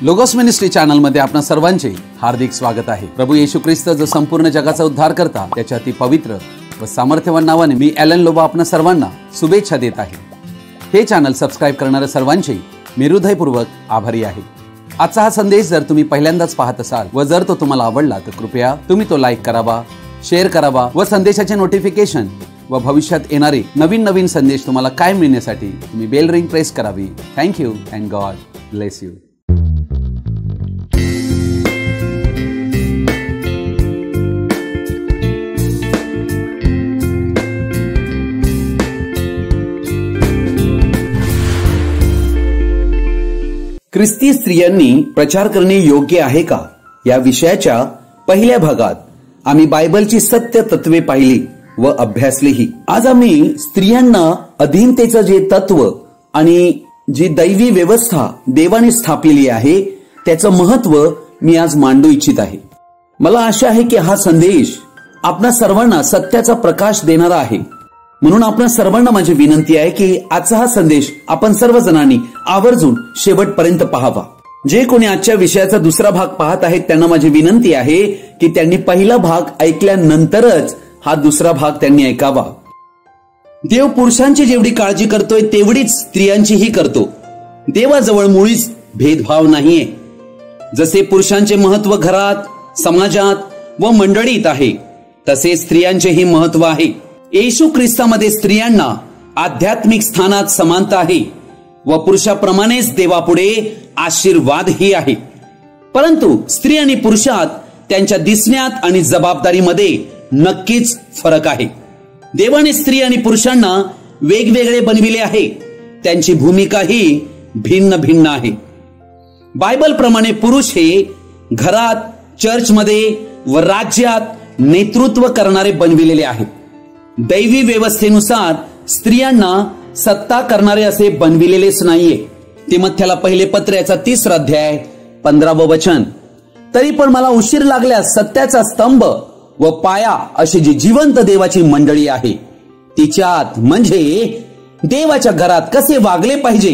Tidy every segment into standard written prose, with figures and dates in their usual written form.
Logos ministry channel मध्ये आपणा सर्वांचे हार्दिक स्वागत आहे। प्रभू येशू ख्रिस्त जो संपूर्ण जगाचा उद्धार करता त्याच्या अति पवित्र व सामर्थ्यवान नावाने मी ॲलन लोबा आपणा सर्वांना शुभेच्छा देत आहे। हे चॅनल सबस्क्राइब करणाऱ्या सर्वांचे मी हृदयपूर्वक आभारी आहे। आजचा हा संदेश जर तुम्ही पहिल्यांदाच पाहत असाल व जर तो तुम्हाला आवडला तर कृपया तुम्ही तो लाईक करावा, शेअर करावा व संदेशाचे नोटिफिकेशन व भविष्यात येणारे नवीन संदेश तुम्हाला काय मिळण्यासाठी तुम्ही बेल रिंग प्रेस करावी। Thank you and God bless you. ख्रिस्ती स्त्रियांनी प्रचार करणे योग्य आहे का या विषयाच्या पहिल्या भागात आम्ही बायबलची सत्य तत्वे पाहिली व अभ्यासलीही। आज आम्ही स्त्रियांना अधीनतेचं जे तत्व आणि जी दैवी व्यवस्था देवाने स्थापिली आहे त्याचं महत्व मी आज मांडू इच्छित आहे। मला आशा आहे की हा संदेश आपणा सर्वांना सत्याचा प्रकाश देणारा आहे। म्हणून आपणा सर्वांना माझी विनंती आहे की आजचा हा संदेश आपण सर्वजणांनी आवर्जून शेवटपर्यंत पाहावा। जे कोणी आजच्या विषयाचा दुसरा भाग पाहत आहेत त्यांना माझी विनंती आहे की त्यांनी पहिला भाग ऐकल्यानंतरच हा दुसरा भाग त्यांनी ऐकावा। देव पुरुषांची जेवढी काळजी करतोय तेवढीच स्त्रियांचीही करतो। देवाजवळ मुळीच भेदभाव नाहीये। जसे पुरुषांचे महत्व घरात, समाजात व मंडळीत आहे तसे स्त्रियांचेही महत्व आहे। येशू ख्रिस्तामध्ये स्त्रियांना आध्यात्मिक स्थानात समानता आहे व पुरुषाप्रमाणेच देवापुढे आशीर्वादही आहे। परंतु स्त्री आणि पुरुषात त्यांच्या दिसण्यात आणि जबाबदारीमध्ये नक्कीच फरक आहे। देवाने स्त्री आणि पुरुषांना वेगवेगळे बनविले आहे। त्यांची भूमिकाही भिन्न आहे। बायबल प्रमाणे पुरुष हे घरात, चर्चमध्ये व राज्यात नेतृत्व करणारे बनविलेले आहेत। दैवी व्यवस्थेनुसार स्त्रियांना सत्ता करणारे असे बनविलेलेच नाहीये। तिमोथेला पहिले पत्र याचा 3 अध्याय 15 वचन। तरी पण मला उशीर लागल्यास सत्याचा स्तंभ व पाया अशी जी जिवंत देवाची मंडळी आहे तिच्यात म्हणजे देवाच्या घरात कसे वागले पाहिजे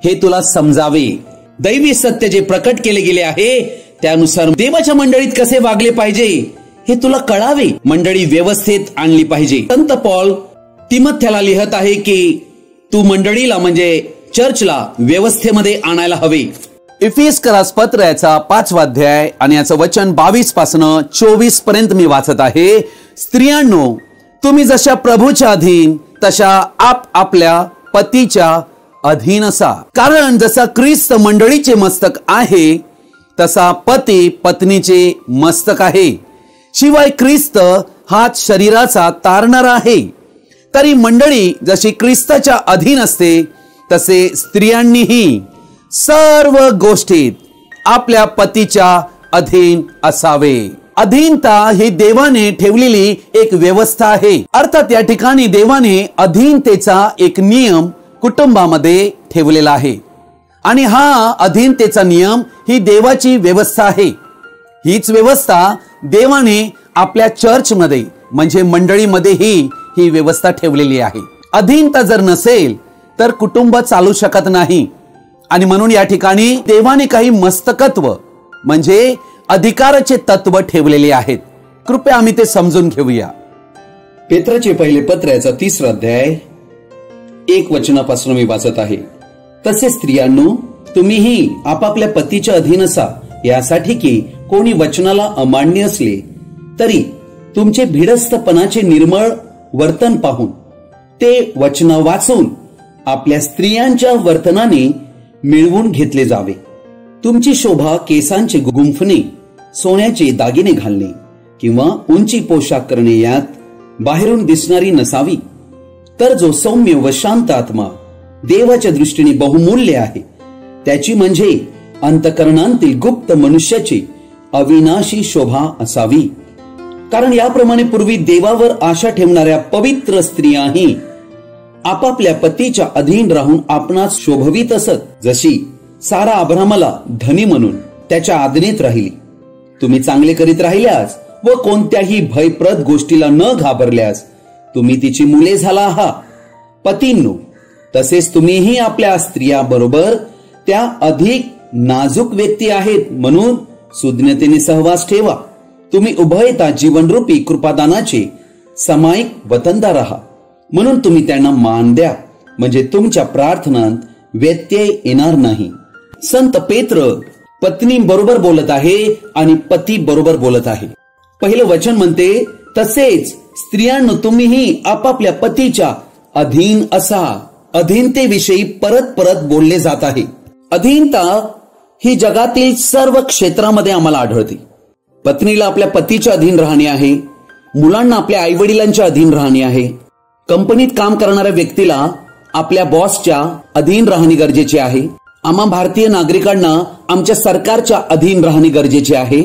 हे तुला समजावे। दैवी सत्य जे प्रकट केले गेले आहे त्यानुसार देवाच्या मंडळीत कसे वागले पाहिजे हे तुला कळावे। मंडळी व्यवस्थेत आणली पाहिजे। संत पौल तिमोथेला लिहत आहे की तू मंडळीला म्हणजे चर्चला व्यवस्थेमध्ये आणायला हवे। इफिसकरास पत्र याचा 5 अध्याय आणि याचं वचन 22 पासून 24 पर्यंत मी वाचत आहे। स्त्रियांनो, तुम्ही जशा प्रभूच्या अधीन तशा आपल्या पतीच्या अधीन असा। कारण जसा ख्रिस्त मंडळीचे मस्तक आहे तसा पती पत्नीचे मस्तक आहे। शिवाय ख्रिस्त हाच शरीराचा तारणारा आहे। तरी मंडळी जशी ख्रिस्ताच्या अधीन असते तसे स्त्रियांनीही सर्व गोष्टीत आपल्या पतीच्या अधीन असावे। अधीनता ही देवाने ठेवलेली एक व्यवस्था आहे। अर्थात या ठिकाणी देवाने अधीनतेचा एक नियम कुटुंबामध्ये ठेवलेला आहे आणि हा अधीनतेचा नियम ही देवाची व्यवस्था आहे। हीच व्यवस्था देवाने आपल्या चर्चमध्ये म्हणजे मंडळीमध्येही ही व्यवस्था ठेवलेली आहे। अधीनता जर नसेल तर कुटुंब चालू शकत नाही आणि म्हणून या ठिकाणी देवाने काही मस्तकत्व म्हणजे अधिकाराचे तत्व ठेवलेले आहेत। कृपया आम्ही ते समजून घेऊया। पेत्राचे पहिले पत्र याचा 3 अध्याय 1 वचनापासून मी वाचत आहे। तसे स्त्रियांनो, तुम्हीही आपापल्या पतीच्या अधीन असा, यासाठी की कोणी वचनाला अमान्य असले तरी तुमचे भिडस्तपणाचे निर्मळ वर्तन पाहून ते वचन वाचून आपल्या स्त्रियांच्या वर्तनाने मिळवून घेतले जावे। तुमची शोभा केसांचे गुंफणे, सोन्याचे दागिने घालणे किंवा उंची पोशाख करणे यात बाहेरून दिसणारी नसावी, तर जो सौम्य व शांत आत्मा देवाच्या दृष्टीने बहुमूल्य आहे त्याची म्हणजे अंतःकरणांतील गुप्त मनुष्याची अविनाशी शोभा असावी। कारण याप्रमाणे पूर्वी देवावर आशा ठेवणाऱ्या पवित्र स्त्रियाही आपापल्या पतीच्या अधीन राहून आपणास शोभवीत असत। जशी सारा अब्राहमाला धनी म्हणून त्याच्या आज्ञेत राहिली। तुम्ही चांगले करीत राहिल्यास व कोणत्याही भयप्रद गोष्टीला न घाबरल्यास तुम्ही तिची मुले झाला आहात। पतींनो, तसेच तुम्हीही आपल्या स्त्रिया बरोबर त्या अधिक नाजूक व्यक्ती आहेत, म्हणून सुज्ञतेने सहवास ठेवा. तुम्ही उभयता जीवनरूपी कृपादानाचे सामायिक वतनदार आहात, म्हणून तुम्ही त्यांना मान द्या, म्हणजे तुमच्या प्रार्थनांत व्यत्यय येणार नाही. संत पेत्र पत्नी बरोबर बोलत आहे आणि पती बरोबर बोलत आहे. पहिलं वचन म्हणते, तसेच स्त्रियांनो तुम्हीही आपापल्या पतीच्या अधीन असा. अधीनतेविषयी परत परत बोलले जात आहे. अधीनता ही जगातील सर्व क्षेत्रामध्ये आम्हाला आढळते. पत्नीला आपल्या पतीच्या अधीन राहणे आहे, मुलांना आपल्या आई वडिलांच्या अधीन राहणे आहे, कंपनीत काम करणाऱ्या व्यक्तीला आपल्या बॉसच्या अधीन राहणे गरजेचे आहे, आम्हा भारतीय नागरिकांना आमच्या सरकारच्या अधीन राहणे गरजेचे आहे,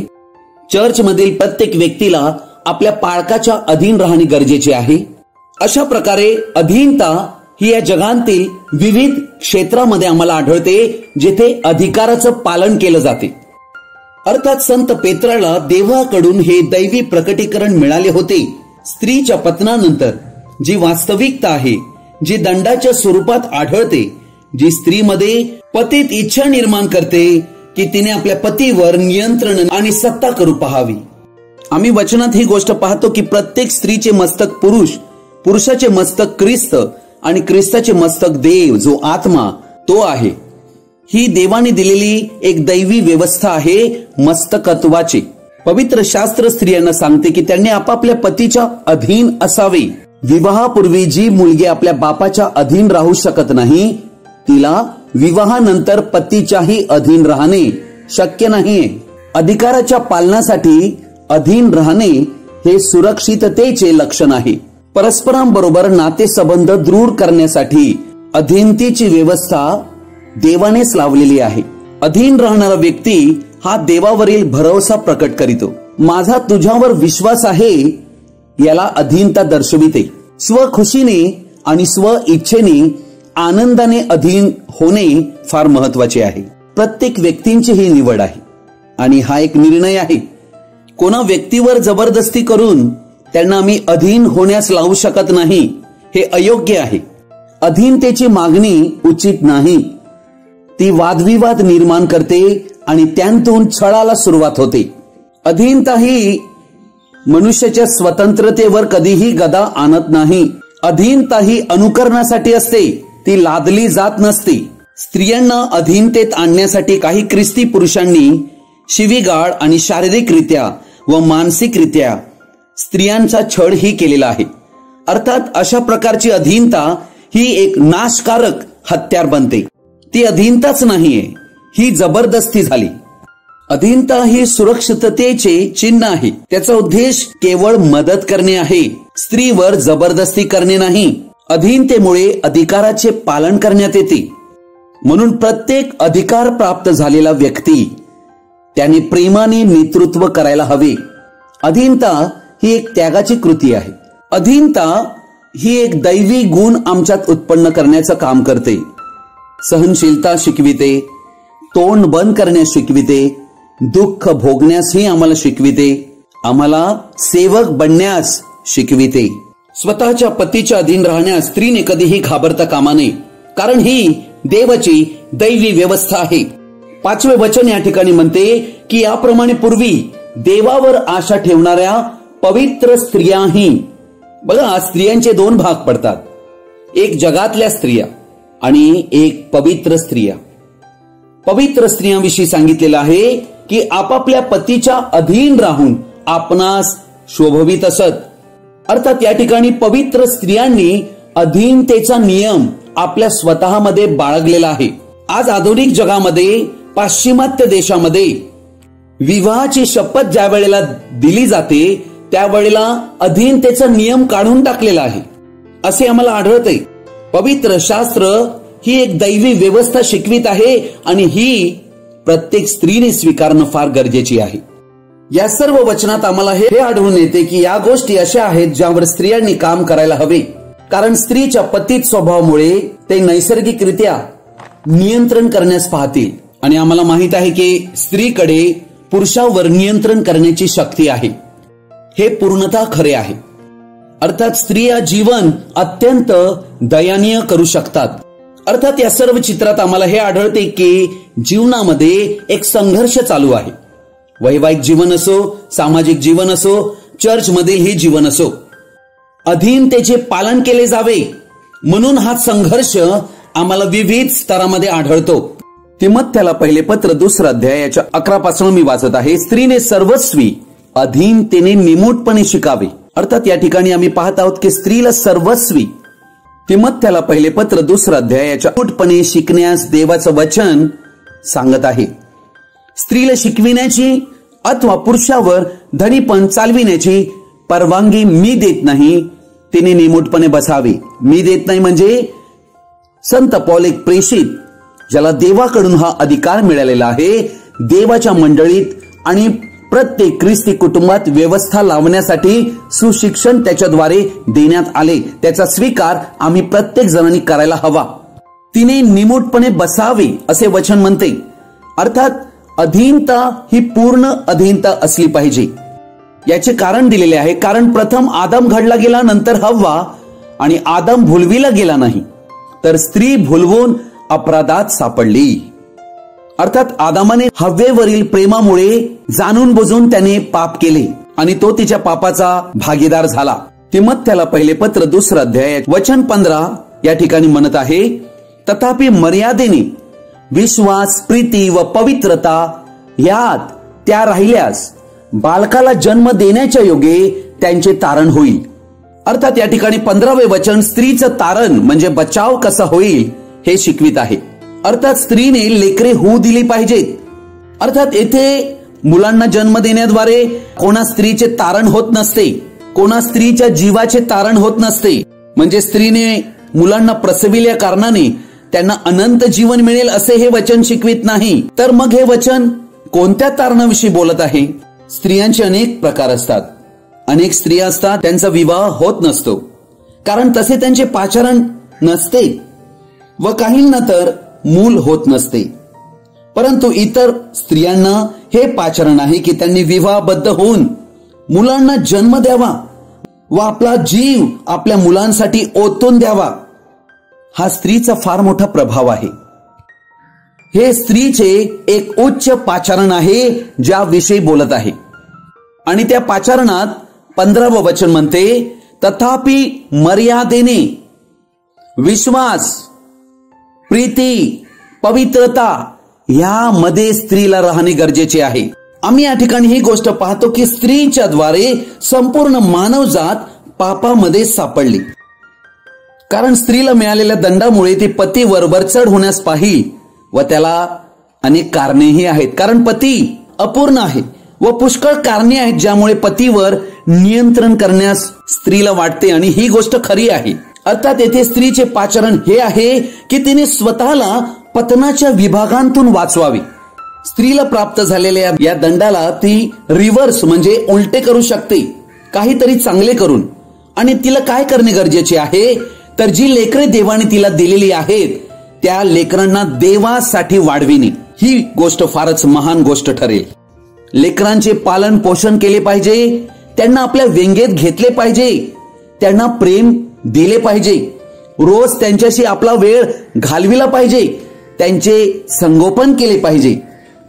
चर्चमधील प्रत्येक व्यक्तीला आपल्या पालकाच्या अधीन राहणे गरजेचे आहे. अशा प्रकारे अधीनता ही या जगातील विविध क्षेत्रामध्ये आम्हाला आढळते, जिथे अधिकाराचं पालन केलं जाते. अर्थात संत पेत्राला देवाकडून हे दैवी प्रकटीकरण मिळाले होते. स्त्रीच्या पतनानंतर जी वास्तविकता आहे, जी दंडाच्या स्वरूपात आढळते, जी स्त्रीमध्ये पतीत इच्छा निर्माण करते की तिने आपल्या पतीवर नियंत्रण आणि सत्ता करू पाहावी. आम्ही वचनात ही गोष्ट पाहतो की प्रत्येक स्त्रीचे मस्तक पुरुष, पुरुषाचे मस्तक ख्रिस्त आणि ख्रिस्ताचे मस्तक देव जो आत्मा तो आहे. ही देवाने दिलेली एक दैवी व्यवस्था आहे मस्तकत्वाची. पवित्र शास्त्र स्त्रियांना सांगते की त्यांनी आपापल्या पतीच्या अधीन असावे. विवाहापूर्वी जी मुलगी आपल्या बापाच्या अधीन राहू शकत नाही, तिला विवाहानंतर पतीच्याही अधीन राहणे शक्य नाहीये. अधिकाराच्या पालनासाठी अधीन राहणे हे सुरक्षिततेचे लक्षण आहे. परस्परांबरोबर नातेसंबंध दृढ करण्यासाठी अधीनतेची व्यवस्था देवानेच लावलेली आहे. अधीन राहणारा व्यक्ती हा देवावरील भरोसा प्रकट करीतो. माझा तुझ्यावर विश्वास आहे याला अधीनता दर्शविते. स्वखुशीने आणि स्व इच्छेने आनंदाने अधीन होणे फार महत्वाचे आहे. प्रत्येक व्यक्तींची ही निवड आहे आणि हा एक निर्णय आहे. कोणा व्यक्तीवर जबरदस्ती करून त्यांना आम्ही अधीन होण्यास लावू शकत नाही, हे अयोग्य आहे. अधीनतेची मागणी उचित नाही. ती वादविवाद निर्माण करते आणि त्यांतून छळाला सुरुवात होते. अधीनता ही मनुष्याच्या स्वतंत्रतेवर कधीही गदा आणत नाही. अधीनता ही अनुकरणासाठी असते, ती लादली जात नसते. स्त्रियांना अधीनतेत आणण्यासाठी काही ख्रिस्ती पुरुषांनी शिवीगाळ आणि शारीरिकरित्या व मानसिकरित्या स्त्रियांचा छळ ही केलेला आहे. अर्थात अशा प्रकारची अधीनता ही एक नाशकारक हत्यार बनते. ती अधीनताच नाहीये, ही जबरदस्ती झाली. अधीनता ही सुरक्षिततेचे चिन्ह आहे. त्याचा उद्देश केवळ मदत करणे आहे, स्त्रीवर जबरदस्ती करणे नाही. अधीनतेमुळे अधिकाराचे पालन करण्यात येते. म्हणून प्रत्येक अधिकार प्राप्त झालेला व्यक्ती त्याने प्रेमाने नेतृत्व करायला हवे. अधीनता ही एक त्यागाची कृती आहे. अधीनता ही एक दैवी गुण आमच्यात उत्पन्न करण्याचं काम करते. सहनशीलता शिकविते, तोंड बंद करण्यास शिकविते, दुःख भोगण्यासही आम्हाला शिकविते, आम्हाला सेवक बनण्यास शिकविते. स्वतःच्या पतीच्या अधीन राहण्यास स्त्रीने कधीही घाबरता कामा नये, कारण ही देवाची दैवी व्यवस्था आहे. 5वे वचन या ठिकाणी म्हणते की याप्रमाणे पूर्वी देवावर आशा ठेवणाऱ्या पवित्र स्त्रियाही. बघा, स्त्रियांचे 2 भाग पडतात, एक जगातल्या स्त्रिया आणि एक पवित्र स्त्रिया. पवित्र स्त्रियांविषयी सांगितलेलं आहे की आपापल्या पतीच्या अधीन राहून आपणास शोभवित असत. अर्थात या ठिकाणी पवित्र स्त्रियांनी अधीनतेचा नियम आपल्या स्वतःमध्ये बाळगलेला आहे. आज आधुनिक जगामध्ये, पाश्चिमात्य देशामध्ये विवाहाची शपथ ज्या वेळेला दिली जाते त्यावेळेला अधीनतेचा नियम काढून टाकलेला आहे असे आम्हाला आढळते. पवित्र शास्त्र ही एक दैवी व्यवस्था शिकवित आहे आणि ही प्रत्येक स्त्रीने स्वीकारणं फार गरजेची आहे. या सर्व वचनात आम्हाला हे आढळून येते की या गोष्टी अशा आहेत ज्यावर स्त्रियांनी काम करायला हवे. कारण स्त्रीच्या पतित स्वभावामुळे ते नैसर्गिकरित्या नियंत्रण करण्यास पाहतील आणि आम्हाला माहित आहे की स्त्रीकडे पुरुषावर नियंत्रण करण्याची शक्ती आहे. हे पूर्णतः खरे आहे. अर्थात स्त्रिया जीवन अत्यंत दयनीय करू शकतात अर्थात या सर्व चित्रात आम्हाला हे आढळते की जीवनामध्ये एक संघर्ष चालू आहे. वैवाहिक जीवन असो, सामाजिक जीवन असो, चर्च मधील हे जीवन असो, अधीनतेचे पालन केले जावे म्हणून हा संघर्ष आम्हाला विविध स्तरामध्ये आढळतो. तिमोथेला पहिले पत्र 2 अध्यायाच्या 11 पासून मी वाचत आहे. स्त्रीने सर्वस्वी अधीनतेने निमूटपणे शिकावे. अर्थात या ठिकाणी आम्ही पाहत आहोत की स्त्रीला सर्वस्वी तिमोथेला पहिले पत्र 2 अध्यायाच्या निमूटपणे शिकण्यास देवाचं वचन सांगत आहे. स्त्रीला शिकविण्याची अथवा पुरुषावर धनीपण चालविण्याची परवानगी मी देत नाही. तिने निमूटपणे बसावे. मी देत नाही म्हणजे संत पौल एक प्रेषित, ज्याला देवाकडून हा अधिकार मिळालेला आहे, देवाच्या मंडळीत आणि प्रत्येक ख्रिस्ती कुटुंबात व्यवस्था लावण्यासाठी सुशिक्षण त्याच्याद्वारे देण्यात आले. त्याचा स्वीकार आम्ही प्रत्येक जणांनी करायला हवा. तिने निमूटपणे बसावे असे वचन म्हणते. अर्थात अधीनता ही पूर्ण अधीनता असली पाहिजे. याचे कारण दिलेले आहे. कारण प्रथम आदम घडला गेला, नंतर हव्वा, आणि आदम भुलविला गेला नाही, तर स्त्री भुलवून अपराधात सापडली. अर्थात आदामाने हव्वेवरील प्रेमामुळे जाणून बुजून त्याने पाप केले आणि तो तिच्या पापाचा भागीदार झाला. तिमोथेला पहिले पत्र 2 अध्याय वचन 15 या ठिकाणी म्हणत आहे, तथापि मर्यादेने विश्वास, प्रीती व पवित्रता यात त्या राहिल्यास बालकाला जन्म देण्याच्या योगे त्यांचे तारण होईल. अर्थात या ठिकाणी 15वे वचन स्त्रीचं तारण म्हणजे बचाव कसा होईल हे शिकवित आहे. अर्थात स्त्रीने लेकरे होऊ दिली पाहिजेत. अर्थात येथे मुलांना जन्म देण्याद्वारे कोणा स्त्रीचे तारण होत नसते, कोणा स्त्रीच्या जीवाचे तारण होत नसते. म्हणजे स्त्रीने मुलांना प्रसविल्या कारणाने त्यांना अनंत जीवन मिळेल असे हे वचन शिकवित नाही. तर मग हे वचन कोणत्या तारणाविषयी बोलत आहे? स्त्रियांचे अनेक प्रकार असतात. अनेक स्त्रिया असतात त्यांचा विवाह होत नसतो, कारण तसे त्यांचे पाचारण नसते, व काहींना तर मूल होत नसते. परंतु इतर स्त्रियांना हे पाचारण आहे की त्यांनी विवाहबद्ध होऊन मुलांना जन्म द्यावा व आपला जीव आपल्या मुलांसाठी ओतून द्यावा. हा स्त्रीचा फार मोठा प्रभाव आहे. हे स्त्रीचे एक उच्च पाचारण आहे ज्याविषयी बोलत आहे. आणि त्या पाचारणात 15वे वचन म्हणते, तथापि मर्यादेने विश्वास, प्रीती, पवित्रता यामध्ये स्त्रीला राहणे गरजेचे आहे. आम्ही या ठिकाणी ही गोष्ट पाहतो की स्त्रीच्या द्वारे संपूर्ण मानवजात पापामध्ये सापडली. कारण स्त्रीला मिळालेल्या दंडामुळे ती पतीवर वरचढ होण्यास पाहिल व त्याला अनेक कारणेही आहेत. कारण पती अपूर्ण आहे व पुष्कळ कारणे आहेत ज्यामुळे पतीवर नियंत्रण करण्यास स्त्रीला वाटते, आणि ही गोष्ट खरी आहे. अर्थात येथे स्त्रीचे पाचारण हे आहे की तिने स्वतःला पतनाच्या विभागांतून वाचवावे. स्त्रीला प्राप्त झालेल्या या दंडाला ती रिव्हर्स म्हणजे उलटे करू शकते, काहीतरी चांगले करून. आणि तिला काय करणे गरजेचे आहे? तर जी लेकरे देवाने तिला दिलेली आहेत त्या लेकरांना देवासाठी वाढविणे ही गोष्ट फारच महान गोष्ट ठरेल. लेकरांचे पालन पोषण केले पाहिजे, त्यांना आपल्या व्यंगेत घेतले पाहिजे, त्यांना प्रेम दिले पाहिजे, रोज त्यांच्याशी आपला वेळ घालविला पाहिजे, त्यांचे संगोपन केले पाहिजे,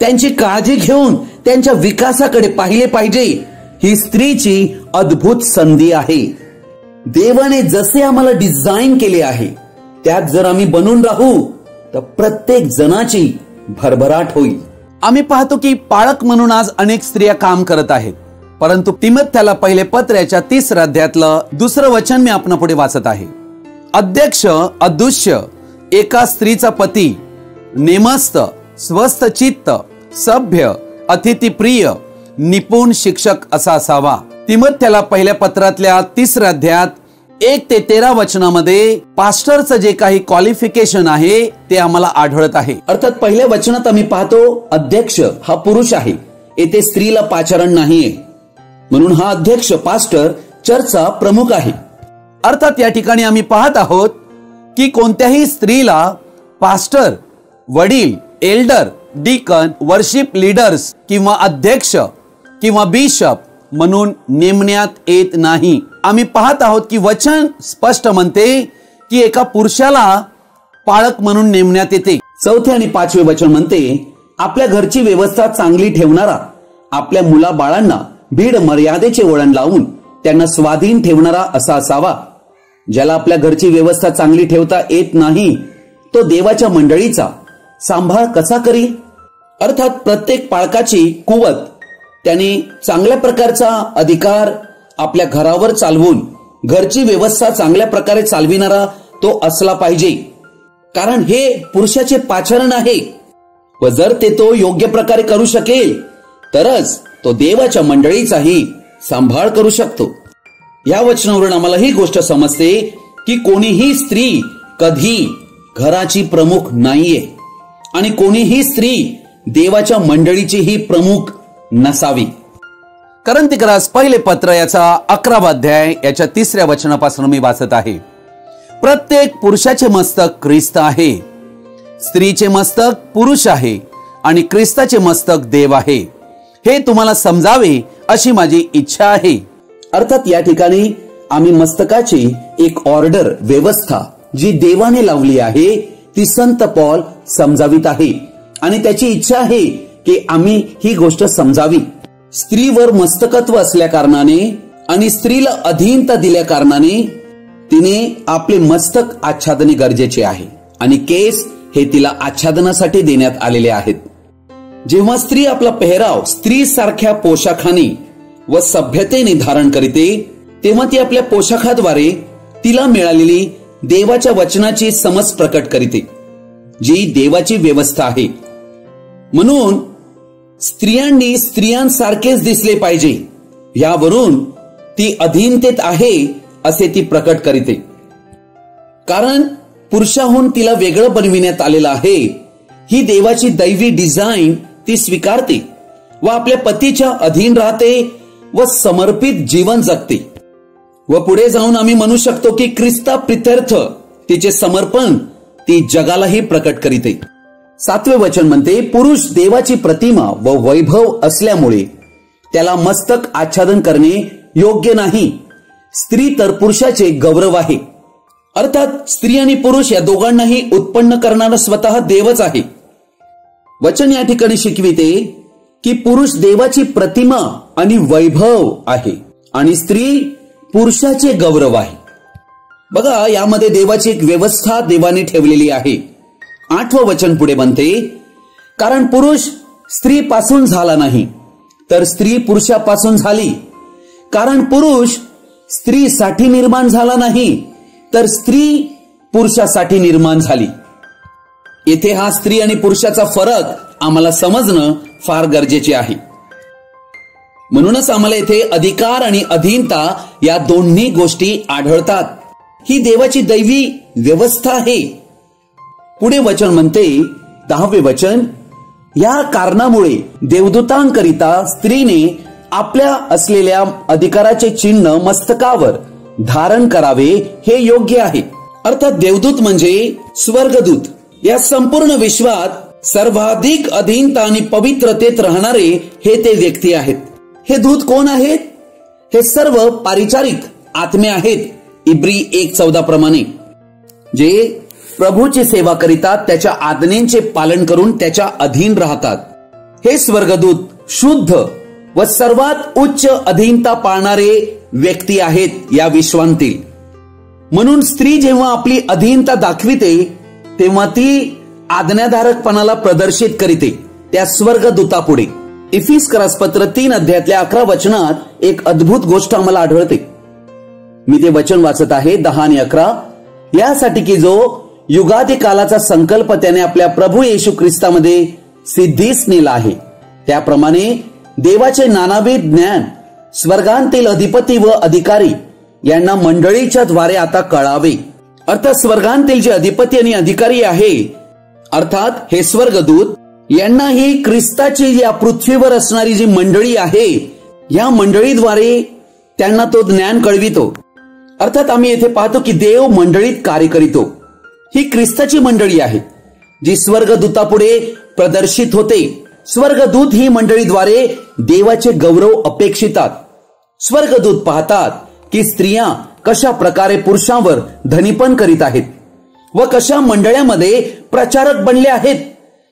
त्यांची काळजी घेऊन त्यांच्या विकासाकडे पाहिले पाहिजे. ही स्त्रीची अद्भुत संधी आहे. देवाने जसे आम्हाला डिझाईन केले आहे त्यात जर आम्ही बनून राहू तर प्रत्येक जणाची भरभराट होईल. आम्ही पाहतो की पाळक म्हणून आज अनेक स्त्रिया काम करत आहेत. परंतु तिमोथेला पहिले पत्राच्या 3 अध्यायातलं 2 वचन मी आपणापुढे वाचत आहे. अध्यक्ष अदृश्य, एका स्त्रीचा पती, नेमस्त, स्वस्थ चित्त, सभ्य, अतिथीप्रिय, निपुण शिक्षक असा असावा. तिमोथेला पहिल्या पत्रातल्या 3 अध्यायात 1 ते 13 वचनामध्ये पास्टरचं जे काही क्वालिफिकेशन आहे ते आम्हाला आढळत आहे. अर्थात पहिल्या वचनात आम्ही पाहतो अध्यक्ष हा पुरुष आहे, येथे स्त्रीला पाचारण नाहीये, म्हणून हा अध्यक्ष पास्टर चर्चचा प्रमुख आहे. अर्थात या ठिकाणी आम्ही पाहत आहोत की कोणत्याही स्त्रीला पास्टर, वडील, एल्डर, डीकन, वर्शिप लीडर्स किंवा अध्यक्ष किंवा बिशप म्हणून नेमण्यात येत नाही. आम्ही पाहत आहोत की वचन स्पष्ट म्हणते की एका पुरुषाला पाळक म्हणून नेमण्यात येते. 4 आणि 5 वचन म्हणते, आपल्या घरची व्यवस्था चांगली ठेवणारा, आपल्या मुलाबाळांना भीड मर्यादेचे वळण लावून त्यांना स्वाधीन ठेवणारा असा असावा. ज्याला आपल्या घरची व्यवस्था चांगली ठेवता येत नाही तो देवाच्या मंडळीचा सांभाळ कसा करील? अर्थात प्रत्येक पाळकाची कुवत त्याने चांगल्या प्रकारचा अधिकार आपल्या घरावर चालवून घरची व्यवस्था चांगल्या प्रकारे चालविणारा तो असला पाहिजे. कारण हे पुरुषाचे पाचारण आहे व जर ते तो योग्य प्रकारे करू शकेल तरच तो देवाच्या मंडळीचाही सांभाळ करू शकतो. या वचनावरून आम्हाला ही गोष्ट समजते की कोणीही स्त्री कधी घराची प्रमुख नाहीये आणि कोणीही स्त्री देवाच्या मंडळीचीही प्रमुख नसावी. कोरिन्थीकरास पहिले पत्र याचा 11वा अध्याय याच्या 3ऱ्या वचनापासून मी वाचत आहे. प्रत्येक पुरुषाचे मस्तक ख्रिस्त आहे, स्त्रीचे मस्तक पुरुष आहे आणि ख्रिस्ताचे मस्तक देव आहे. हे तुम्हाला समजावे अशी माझी इच्छा आहे. अर्थात या ठिकाणी आम्ही मस्तकाची एक ऑर्डर व्यवस्था जी देवाने लावली आहे ती संत पॉल समजावित आहे आणि त्याची इच्छा आहे की आम्ही ही गोष्ट समजावी. स्त्रीवर मस्तकत्व असल्या कारणाने आणि स्त्रीला अधीनता दिल्या कारणाने तिने आपले मस्तक आच्छादने गरजेचे आहे आणि केस हे तिला आच्छादनासाठी देण्यात आलेले आहेत. जेव्हा स्त्री आपला पेहराव स्त्री सारख्या पोशाखाने व सभ्यतेने धारण करते तेव्हा ती आपल्या पोशाखाद्वारे तिला मिळालेली देवाच्या वचनाची समज प्रकट करते जी देवाची व्यवस्था आहे. म्हणून स्त्रियांनी स्त्रियांसारखेच दिसले पाहिजे यावरून ती अधीनतेत आहे असे ती प्रकट करते. कारण पुरुषाहून तिला वेगळं बनविण्यात आलेलं आहे. ही देवाची दैवी डिझाईन ती स्वीकारते व आपल्या पतीच्या अधीन राहते व समर्पित जीवन जगते. व पुढे जाऊन आम्ही म्हणू शकतो की ख्रिस्ता प्रित्यर्थ तिचे समर्पण ती जगालाही प्रकट करीते. 7वे वचन म्हणते, पुरुष देवाची प्रतिमा व वैभव असल्यामुळे त्याला मस्तक आच्छादन करणे योग्य नाही. स्त्री तर पुरुषाचे गौरव आहे. अर्थात स्त्री आणि पुरुष या दोघांनाही उत्पन्न करणारा स्वतः देवच आहे. वचन या ठिकाणी शिकविते की पुरुष देवाची प्रतिमा आणि वैभव आहे आणि स्त्री पुरुषाचे गौरव आहे. बघा, यामध्ये देवाची एक व्यवस्था देवाने ठेवलेली आहे. 8वं वचन पुढे म्हणते, कारण पुरुष स्त्रीपासून झाला नाही तर स्त्री पुरुषापासून झाली. कारण पुरुष स्त्रीसाठी निर्माण झाला नाही तर स्त्री पुरुषासाठी निर्माण झाली. येथे हा स्त्री आणि पुरुषाचा फरक आम्हाला समजणं फार गरजेचे आहे. म्हणूनच आम्हाला येथे अधिकार आणि अधीनता या दोन्ही गोष्टी आढळतात. ही देवाची दैवी व्यवस्था आहे. पुढे वचन म्हणते 10वे वचन, या कारणामुळे देवदूतांकरिता स्त्रीने आपल्या असलेल्या अधिकाराचे चिन्ह मस्तकावर धारण करावे हे योग्य आहे. अर्थात देवदूत म्हणजे स्वर्गदूत. या संपूर्ण विश्वात सर्वाधिक अधीनता आणि पवित्रतेत राहणारे हे ते व्यक्ती आहेत. हे दूत कोण आहेत? हे सर्व पारिचारिक आत्मे आहेत. इब्री 1:14 प्रमाणे जे प्रभूची सेवा करितात, त्याच्या आज्ञांचे पालन करून त्याच्या अधीन राहतात. हे स्वर्गदूत शुद्ध व सर्वात उच्च अधीनता पाळणारे व्यक्ती आहेत या विश्वांतील. म्हणून स्त्री जेव्हा आपली अधीनता दाखविते तेव्हा ती आज्ञाधारकपणाला प्रदर्शित करीते त्या स्वर्गदूतापुढे. इफिसकरास पत्र 3 अध्यायातल्या 11 वचनात एक अद्भुत गोष्ट आम्हाला आढळते. मी ते वचन वाचत आहे 10 आणि 11. यासाठी की जो युगादी कालाचा संकल्प त्याने आपल्या प्रभू येशू ख्रिस्तामध्ये सिद्धीस नेला आहे, त्याप्रमाणे देवाचे नानाविध ज्ञान स्वर्गांतील अधिपती व अधिकारी यांना मंडळीच्या द्वारे आता कळावे. अर्थात स्वर्गांतील जे अधिपती आणि अधिकारी आहे, अर्थात हे स्वर्गदूत, यांना ही ख्रिस्ताची या पृथ्वीवर असणारी जी मंडळी आहे या मंडळीद्वारे त्यांना तो ज्ञान कळवितो. अर्थात आम्ही येथे पाहतो की देव मंडळीत कार्य करीतो. ही ख्रिस्ताची मंडळी आहे जी स्वर्गदूतापुढे प्रदर्शित होते. स्वर्गदूत ही मंडळीद्वारे देवाचे गौरव अपेक्षितात. स्वर्गदूत पाहतात की स्त्रिया कशा प्रकारे पुरुषांवर धनीपण करीत आहेत व कशा मंडळामध्ये प्रचारक बनले आहेत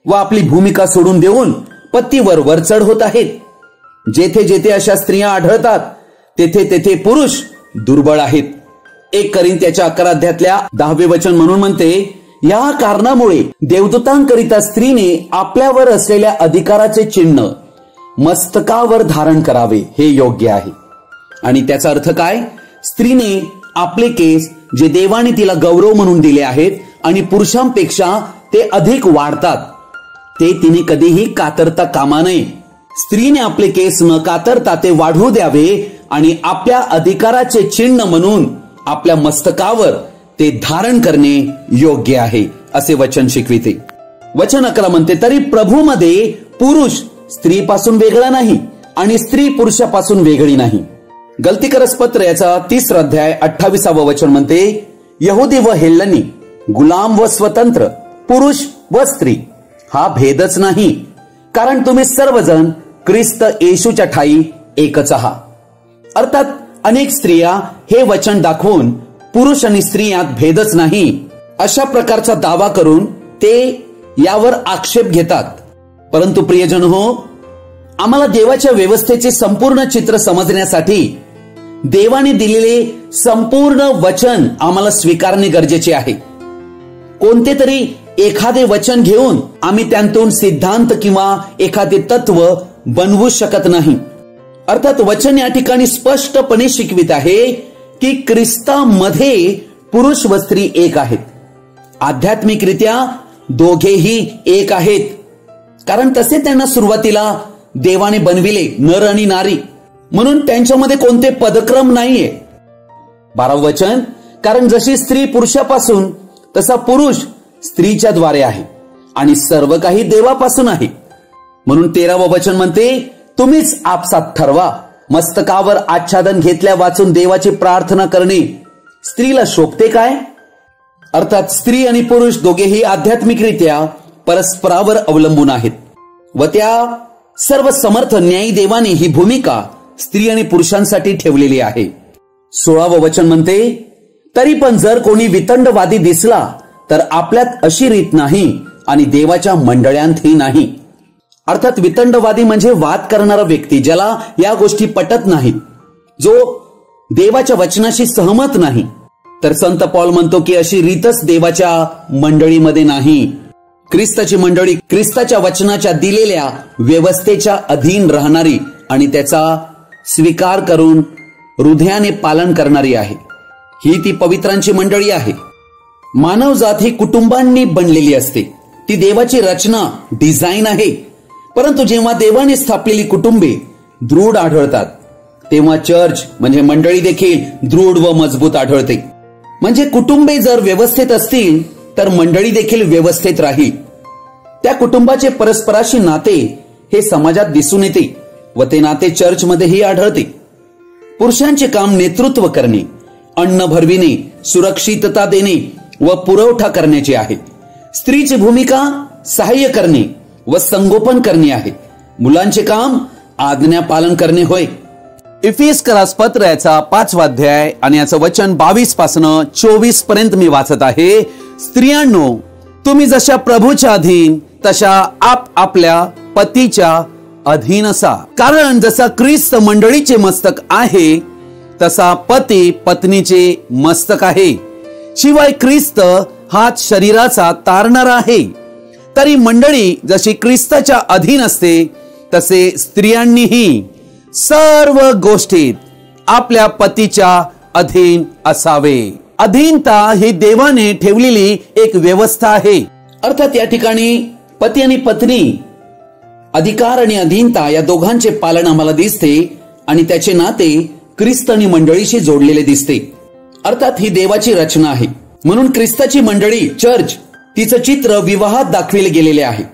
व आपली भूमिका सोडून देऊन पतीवर वरचढ होत आहेत. जेथे जेथे अशा स्त्रिया आढळतात तेथे तेथे पुरुष दुर्बळ आहेत. 1 कोरिंथ्याच्या 11 अध्यायातल्या 10वे वचन म्हणून म्हणते, या कारणामुळे देवदूतांकरिता स्त्रीने आपल्यावर असलेल्या अधिकाराचे चिन्ह मस्तकावर धारण करावे हे योग्य आहे. आणि त्याचा अर्थ काय? स्त्रीने आपले केस जे देवाने तिला गौरव म्हणून दिले आहेत आणि पुरुषांपेक्षा ते अधिक वाढतात, ते तिने कधीही कातरता कामा नये. स्त्रीने आपले केस न कातरता ते वाढवू द्यावे आणि आपल्या अधिकाराचे चिन्ह म्हणून आपल्या मस्तकावर ते धारण करणे योग्य आहे असे वचन शिकविते. वचन 11 म्हणते, तरी प्रभूमध्ये पुरुष स्त्रीपासून वेगळा नाही आणि स्त्री पुरुषापासून वेगळी नाही. गलतीकरस पत्र याचा 3 अध्याय 28 वचन म्हणते, यहुदी व हेल्लनी, गुलाम व स्वतंत्र, पुरुष व स्त्री हा भेदच नाही, कारण तुम्ही सर्वजण ख्रिस्त येशूच्या ठाई एकच आहात. अर्थात अनेक स्त्रिया हे वचन दाखवून पुरुष आणि स्त्री यात भेदच नाही अशा प्रकारचा दावा करून ते यावर आक्षेप घेतात. परंतु प्रियजन हो, आम्हाला देवाच्या व्यवस्थेचे संपूर्ण चित्र समजण्यासाठी देवाने दिलेले संपूर्ण वचन आम्हाला स्वीकारणे गरजेचे आहे. कोणते तरी एखादे वचन घेऊन आम्ही त्यांतून सिद्धांत किंवा एखादे तत्व बनवू शकत नाही. अर्थात वचन या ठिकाणी स्पष्टपणे शिकवित आहे की ख्रिस्तामध्ये पुरुष व स्त्री एक आहेत. आध्यात्मिकरित्या दोघेही एक आहेत, कारण तसे त्यांना सुरुवातीला देवाने बनविले, नर आणि नारी, म्हणून त्यांच्यामध्ये कोणते पदक्रम नाहीये. 12 वचन, कारण जशी स्त्री पुरुषापासून तसा पुरुष स्त्रीच्या द्वारे आहे आणि सर्व काही देवापासून आहे. म्हणून 13वे वचन म्हणते, तुम्हीच आपसात ठरवा, मस्तकावर आच्छादन घेतल्या वाचून देवाची प्रार्थना करणे स्त्रीला शोभते काय? अर्थात स्त्री आणि पुरुष दोघेही आध्यात्मिकरित्या परस्परावर अवलंबून आहेत व त्या सर्व समर्थ न्यायी देवाने ही भूमिका स्त्री आणि पुरुषांसाठी ठेवलेली आहे. 16वे वचन म्हणते, तरी पण जर कोणी वितंडवादी दिसला तर आपल्यात अशी रीत नाही आणि देवाच्या मंडळांतही नाही. अर्थात वितंडवादी म्हणजे वाद करणारा व्यक्ती, ज्याला या गोष्टी पटत नाहीत, जो देवाच्या वचनाशी सहमत नाही. तर संत पौल म्हणतो की अशी रीतच देवाच्या मंडळीमध्ये नाही. ख्रिस्ताची मंडळी ख्रिस्ताच्या वचनाच्या दिलेल्या व्यवस्थेच्या अधीन राहणारी आणि त्याचा स्वीकार करून हृदयाने पालन करणारी आहे. ही ती पवित्रांची मंडळी आहे. मानवजात ही कुटुंबांनी बनलेली असते. ती देवाची रचना, डिझाईन आहे. परंतु जेव्हा देवाने स्थापलेली कुटुंबे दृढ आढळतात तेव्हा चर्च म्हणजे मंडळी देखील दृढ व मजबूत आढळते. म्हणजे कुटुंबे जर व्यवस्थित असतील तर मंडळी देखील व्यवस्थित राहील. त्या कुटुंबाचे परस्पराशी नाते हे समाजात दिसून येते व ते नाते चर्चमध्येही आढळते. पुरुषांचे काम नेतृत्व करणे, अन्न भरविणे, सुरक्षितता देणे व पुरवठा करण्याचे आहे. स्त्रीची भूमिका सहाय्य करणे व संगोपन करणे आहे. मुलांचे काम आज्ञा पालन करणे होय. इफिसकरास पत्र याचा 5वा अध्याय आणि याचं वचन 22 पासून 24 पर्यंत मी वाचत आहे. स्त्रियांनो, तुम्ही जशा प्रभूच्या अधीन तशा आपल्या पतीच्या अधीन असा. कारण जसा ख्रिस्त मंडळीचे मस्तक आहे तसा पती पत्नीचे मस्तक आहे. शिवाय ख्रिस्त हाच शरीराचा तारणारा आहे. तरी मंडळी जशी ख्रिस्ताच्या अधीन असते तसे स्त्रियांनीही सर्व गोष्टीत आपल्या पतीच्या अधीन असावे. अधीनता ही देवाने ठेवलेली एक व्यवस्था आहे. अर्थात या ठिकाणी पती आणि पत्नी, अधिकार आणि अधीनता या दोघांचे पालन आम्हाला दिसते आणि त्याचे नाते ख्रिस्त आणि मंडळीशी जोडलेले दिसते. अर्थात ही देवाची रचना आहे. म्हणून ख्रिस्ताची मंडळी, चर्च, तिचं चित्र विवाहात दाखविले गेलेले आहे.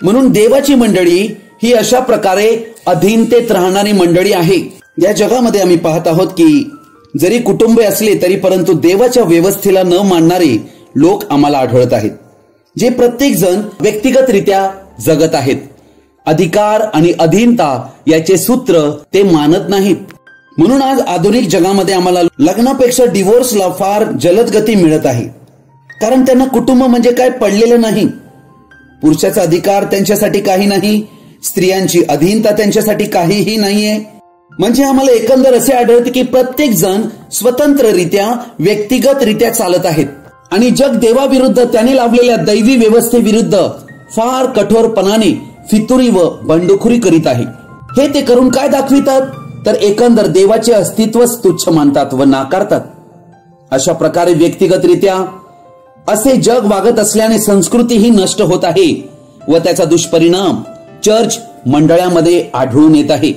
म्हणून देवाची मंडळी ही अशा प्रकारे अधीनतेत राहणारी मंडळी आहे. या जगामध्ये आम्ही पाहत आहोत की जरी कुटुंबे असले तरी परंतु देवाच्या व्यवस्थेला न मानणारे लोक आम्हाला आढळत आहेत, जे प्रत्येक जण व्यक्तिगतरित्या जगत आहेत. अधिकार आणि अधीनता याचे सूत्र ते मानत नाहीत. म्हणून आज आधुनिक जगामध्ये आम्हाला लग्नापेक्षा डिव्होर्सला फार जलद गती मिळत आहे. कारण त्यांना कुटुंब म्हणजे काय पडलेलं नाही. पुरुषाचा अधिकार त्यांच्यासाठी काही नाही, स्त्रियांची अधीनता त्यांच्यासाठी काहीही नाहीये. म्हणजे आम्हाला एकंदर असे आढळते की प्रत्येक जण स्वतंत्ररित्या व्यक्तिगतरित्या चालत आहेत आणि जग देवाविरुद्ध त्याने लावलेल्या दैवी व्यवस्थेविरुद्ध फार कठोरपणाने फितुरी व बंडखोरी करीत आहे. हे ते करून काय दाखवितात, तर एकंदर देवाचे अस्तित्वच तुच्छ मानतात व नाकारतात. अशा प्रकारे व्यक्तिगतरित्या असे जग वागत असल्याने संस्कृती ही नष्ट होत आहे व त्याचा दुष्परिणाम चर्च मंडळामध्ये आढळून येत आहे.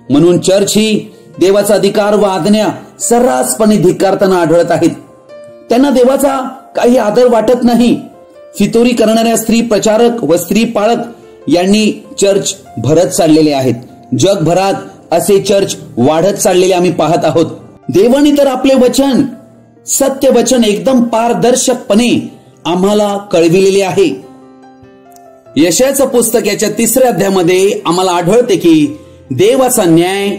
म्हणून चर्च ही देवाचा अधिकार व आज्ञा सर्रासपणे धिक्कारताना आढळत आहेत. त्यांना देवाचा काही आदर वाटत नाही. फितुरी करणाऱ्या स्त्री प्रचारक व स्त्री पाळक यांनी चर्च भरत चाललेले आहेत. जगभरात असे चर्च वाढत चाललेले आम्ही पाहत आहोत. देवाने तर आपले वचन, सत्य वचन एकदम पारदर्शकपणे आम्हाला कळविलेले आहे. यशायाचं पुस्तक याच्या 3 अध्यायामध्ये आम्हाला आढळते की देवाचा न्याय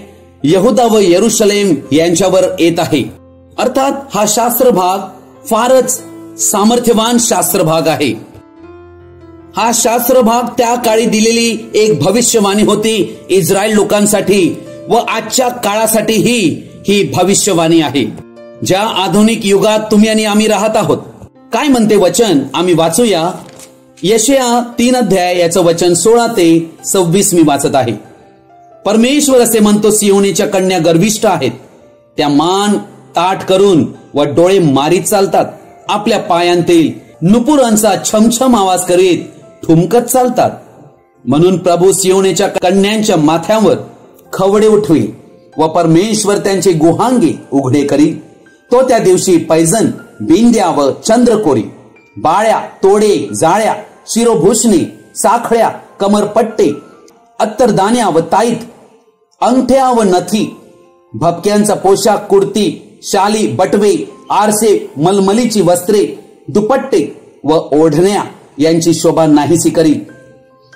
यहुदा व यरुशलेम यांच्यावर येत आहे. अर्थात हा शास्त्र भाग फारच सामर्थ्यवान शास्त्र भाग आहे. हा शास्त्र भाग त्या काळी दिलेली एक भविष्यवाणी होती इस्रायल लोकांसाठी व आजच्या काळासाठी ही भविष्यवाणी आहे. ज्या आधुनिक युगात तुम्ही आणि आम्ही राहत आहोत. काय म्हणते वचन, आम्ही वाचूया. यशाया 3 अध्याय याचं वचन 16 ते 26 मी वाचत आहे. परमेश्वर असे म्हणतो, सियोनीच्या कन्या गर्विष्ठ आहेत. त्या मान ताठ करून व डोळे मारीत चालतात. आपल्या पायांतील नुपुरांचा छमछम आवाज करीत ठुमकत चालतात. म्हणून प्रभू सियोनीच्या कन्यांच्या माथ्यावर खवडे उठवी व परमेश्वर त्यांचे गुहांगे उघडे करी. तो त्या दिवशी पैजन, बिंद्या व चंद्रकोरी, बाळ्या, तोडे, जाळ्या, शिरोभूषणे, साखळ्या, कमरपट्टे, अत्तरदान्या व ताईत, अंगठ्या व नथी, भपक्यांचा पोशाख, कुर्ती, शाली, बटवे, आरसे, मलमलीची वस्त्रे, दुपट्टे व ओढण्या यांची शोभा नाहीसी करी.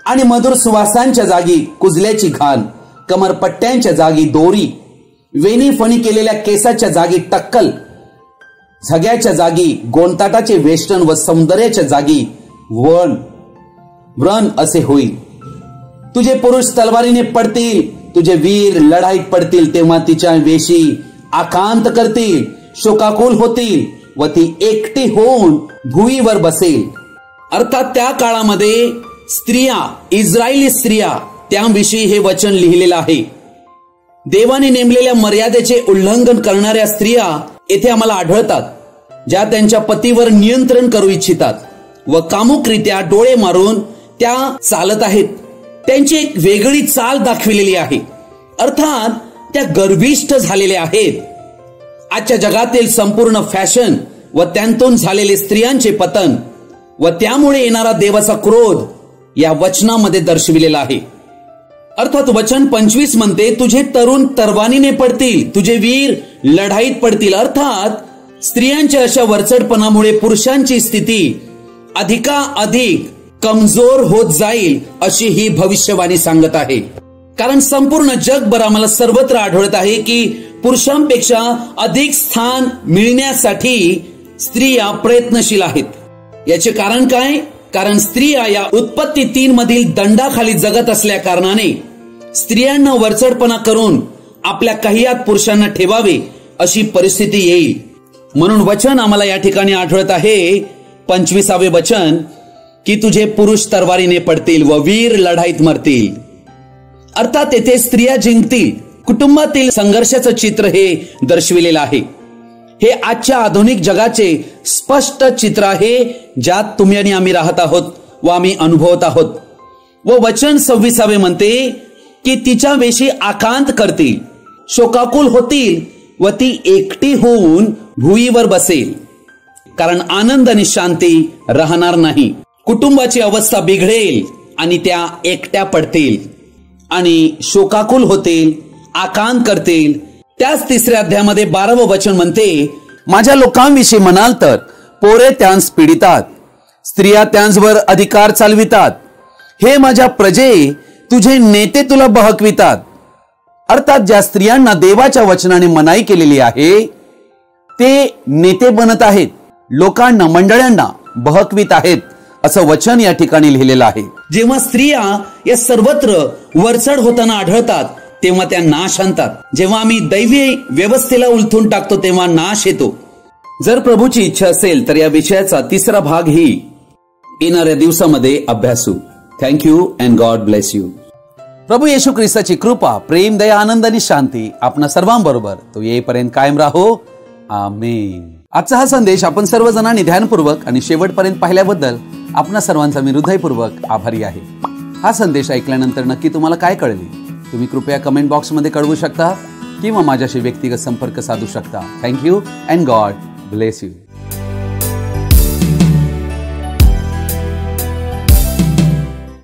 आणि मधुर सुवासांच्या जागी कुजल्याची घाल, कमरपट्ट्यांच्या जागी दोरी, वेणी फणी केलेल्या केसाच्या जागी टक्कल, झग्याच्या जागी गोंताटाचे वेष्टन व सौंदर्याच्या जागी व्रण असे होईल. तुझे पुरुष तलवारीने पडतील, तुझे वीर लढाईत पडतील. तेव्हा तिच्या वेशी आकांत करतील, शोकाकुल होतील व ती एकटी होऊन भुईवर बसेल. अर्थात त्या काळामध्ये स्त्रिया, इस्रायली स्त्रिया, त्याविषयी हे वचन लिहिलेलं आहे. देवाने नेमलेल्या मर्यादेचे उल्लंघन करणाऱ्या स्त्रिया येथे आम्हाला आढळतात, ज्या त्यांच्या पतीवर नियंत्रण करू इच्छितात व कामुकरित्या डोळे मारून त्या चालत आहेत. त्यांची एक वेगळी चाल दाखविलेली आहे. अर्थात त्या गर्विष्ठ झालेल्या आहेत. आजच्या जगातील संपूर्ण फॅशन व त्यांतून झालेले स्त्रियांचे पतन व त्यामुळे येणारा देवाचा क्रोध या वचनामध्ये दर्शविलेला आहे. अर्थात वचन 25 म्हणते, तुझे तरुण तरवानीने पडतील, तुझे वीर लढाईत पडतील. अर्थात स्त्रियांच्या अशा वरचढपणामुळे पुरुषांची स्थिती अधिकाधिक कमजोर होत जाईल अशी ही भविष्यवाणी सांगत आहे. कारण संपूर्ण जगभर आम्हाला सर्वत्र आढळत आहे की पुरुषांपेक्षा अधिक स्थान मिळण्यासाठी स्त्रिया प्रयत्नशील आहेत. याचे कारण काय? कारण स्त्रिया या उत्पत्ती 3 मधील दंडाखाली जगत असल्या कारणाने स्त्रियांना वरचढपणा करून आपल्या कह्यात पुरुषांना ठेवावे अशी परिस्थिती येईल. म्हणून वचन आम्हाला या ठिकाणी आढळत आहे 25वे वचन की तुझे पुरुष तरवारीने पडतील व वीर लढाईत मरतील. अर्थात येथे स्त्रिया जिंकतील. कुटुंबातील संघर्षाचं चित्र हे दर्शविलेलं आहे. हे आजच्या आधुनिक जगाचे स्पष्ट चित्र आहे, ज्यात तुम्ही आणि आम्ही राहत आहोत व आम्ही अनुभवत आहोत. व वचन 26वे म्हणते की तिच्या वेशी आकांत करतील, शोकाकुल होतील व ती एकटी होऊन भुईवर बसेल. कारण आनंद आणि शांती राहणार नाही. कुटुंबाची अवस्था बिघडेल आणि त्या एकट्या पडतील आणि शोकाकुल होतील, आकांत करतील. त्याच 3 अध्यायामध्ये 12वं वचन म्हणते, माझ्या लोकांविषयी म्हणाल तर पोरे त्यांस पीडितात, स्त्रिया त्यांच्यावर अधिकार चालवितात. हे माझ्या प्रजे, तुझे नेते तुला बहकवितात. अर्थात ज्या स्त्रियांना देवाच्या वचनाने मनाई केलेली आहे ते नेते बनत आहेत. लोकांना, मंडळांना बहकवीत आहेत असं वचन या ठिकाणी लिहिलेलं आहे. जेव्हा स्त्रिया या सर्वत्र वरचढ होताना आढळतात तेव्हा त्या नाश आणतात. जेव्हा आम्ही दैवी व्यवस्थेला उलथून टाकतो तेव्हा नाश येतो. जर प्रभूची इच्छा असेल तर या विषयाचा तिसरा भाग ही येणाऱ्या दिवसामध्ये अभ्यासू. Thank you and God bless you. प्रभू येशू ख्रिस्ताची कृपा, प्रेम, दया, आनंद आणि शांती आपणा सर्वांबरोबर तो येईपर्यंत कायम राहो. आमेन. आजचा हा संदेश आपण सर्वजणांनी ध्यानपूर्वक आणि शेवटपर्यंत पाहिल्याबद्दल आपणा सर्वांचा मी हृदयपूर्वक आभारी आहे. हा संदेश ऐकल्यानंतर नक्की तुम्हाला काय कळले तुम्ही कृपया कमेंट बॉक्समध्ये कळवू शकता किंवा माझ्याशी व्यक्तिगत संपर्क साधू शकता. Thank you and God bless you.